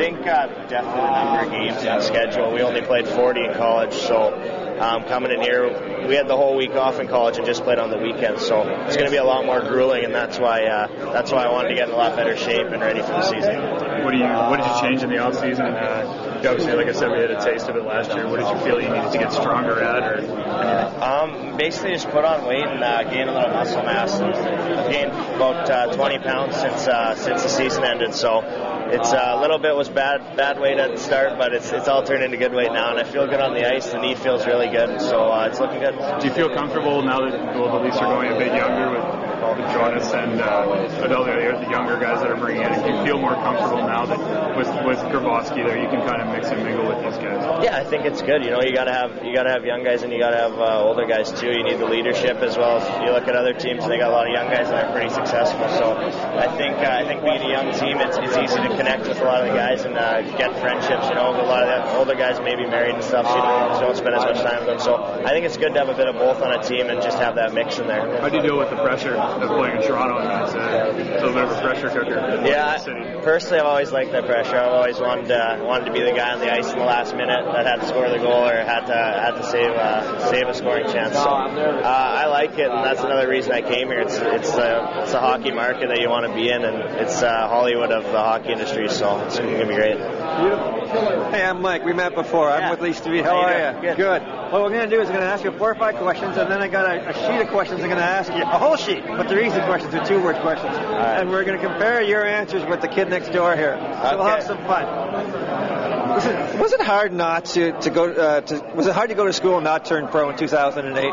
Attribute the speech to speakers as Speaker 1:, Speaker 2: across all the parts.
Speaker 1: think definitely the number of games in the schedule. We only played 40 in college, so coming in here, we had the whole week off in college and just played on the weekends. So it's going to be a lot more grueling, and that's why I wanted to get in a lot better shape and ready for the season.
Speaker 2: What did you change in the off season? Obviously, like I said, we had a taste of it last year. What did you feel you needed to get stronger at, or anything?
Speaker 1: Basically, just put on weight and gain a little muscle mass. I've gained about 20 pounds since the season ended. So it's a little bit was bad weight at the start, but it's all turned into good weight now, and I feel good on the ice. The knee feels really good, so it's looking good.
Speaker 2: Do you feel comfortable now that the Leafs are going a bit younger with Jonas and all the younger guys that are bringing in? Do you feel more comfortable now that with Grabowski there, you can kind of mix and mingle with these guys?
Speaker 1: Yeah, I think it's good. You know, you gotta have young guys and you gotta have older guys too. You need the leadership as well. If you look at other teams, they got a lot of young guys that are pretty successful. So I think being a young team, it's easy to connect with a lot of the guys and get friendships. You know, a lot of the older guys may be married and stuff, so you don't spend as much time with them. So I think it's good to have a bit of both on a team and just have that mix in there.
Speaker 2: How do you deal with the pressure of playing in Toronto? And it's a little bit of a pressure cooker.
Speaker 1: Yeah, personally, I've always liked that pressure. I've always wanted to be the guy on the ice in the last minute that had to score the goal or had to save a scoring chance. So I like it, and that's another reason I came here. It's a hockey market that you want to be in, and it's Hollywood of the hockey industry. So it's going to be great.
Speaker 3: Hey, I'm Mike. We met before. I'm with Leafs TV. How are you? Good. What we're going to do is I'm going to ask you 4 or 5 questions, and then I got a sheet of questions I'm going to ask you. A whole sheet, but they're easy questions. They're 2-word questions.
Speaker 1: Right.
Speaker 3: And we're going to compare your answers with the kid next door here. So we'll have some fun. Was it hard not to go? Was it hard to go to school and not turn pro in 2008?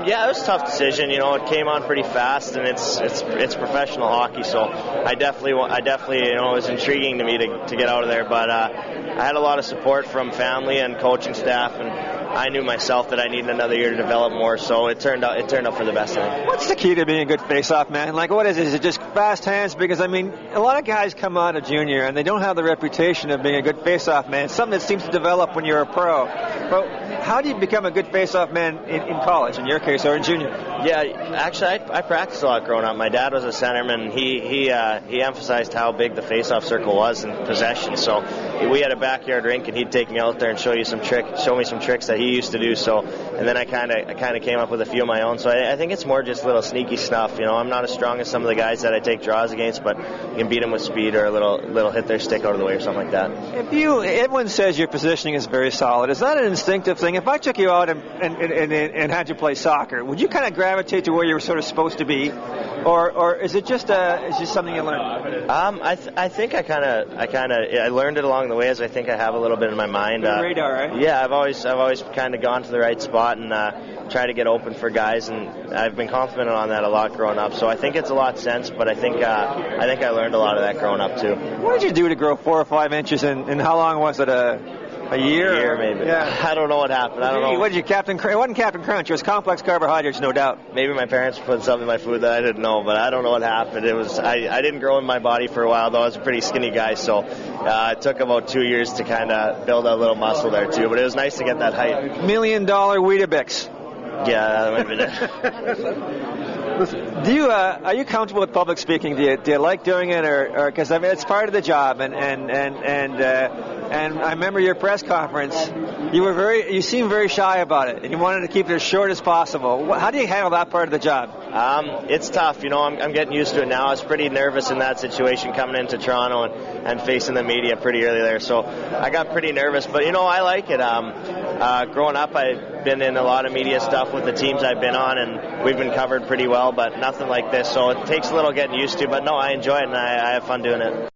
Speaker 1: Yeah, it was a tough decision. You know, it came on pretty fast, and it's professional hockey. So I definitely, you know, it was intriguing to me to get out of there. But I had a lot of support from family and coaching staff, and I knew myself that I needed another year to develop more. So it turned out for the best.
Speaker 3: What's the key to being a good face-off man? Like, what is it? Is it just fast hands? Because I mean, a lot of guys come out of junior and they don't have the reputation of being a good face-off man. It's something that seems to develop when you're a pro. But how do you become a good face-off man in college, in your case, or in junior?
Speaker 1: Yeah, actually, I practiced a lot growing up. My dad was a centerman. He emphasized how big the face-off circle was in possession. So we had a backyard rink, and he'd take me out there and show me some tricks that he used to do. So, and then I kind of came up with a few of my own. So I think it's more just little sneaky stuff. You know, I'm not as strong as some of the guys that I take draws against, but you can beat them with speed or a little hit their stick out of the way or something like that.
Speaker 3: Everyone says your positioning is very solid. Is that an instinctive thing? If I took you out and had you play soccer, would you kind of gravitate to where you were sort of supposed to be, or is it just something you learned?
Speaker 1: I think I learned it along the way, as I think I have a little bit in my mind.
Speaker 3: Radar, right?
Speaker 1: Yeah, I've always kind of gone to the right spot and try to get open for guys, and I've been confident on that a lot growing up. So I think it's a lot of sense, but I think I learned a lot of that growing up too. What
Speaker 3: did you do to grow 4 or 5 inches, and how long was it? A year?
Speaker 1: A year, maybe.
Speaker 3: Yeah.
Speaker 1: I don't know what happened. I don't know.
Speaker 3: What did you, Captain Crunch? It wasn't Captain Crunch. It was complex carbohydrates, no doubt.
Speaker 1: Maybe my parents put something in my food that I didn't know, but I don't know what happened. It was I didn't grow in my body for a while, though. I was a pretty skinny guy, so it took about 2 years to kind of build a little muscle there, too. But it was nice to get that height.
Speaker 3: $1 million Weetabix.
Speaker 1: Yeah, that might have been it.
Speaker 3: Listen, are you comfortable with public speaking? Do you like doing it, or because I mean it's part of the job? And I remember your press conference. You seemed very shy about it, and you wanted to keep it as short as possible. How do you handle that part of the job?
Speaker 1: It's tough. You know, I'm getting used to it now. I was pretty nervous in that situation coming into Toronto and facing the media pretty early there, so I got pretty nervous. But you know, I like it. Growing up, I've been in a lot of media stuff with the teams I've been on, and we've been covered pretty well, but nothing like this. So it takes a little getting used to. But no, I enjoy it, and I have fun doing it.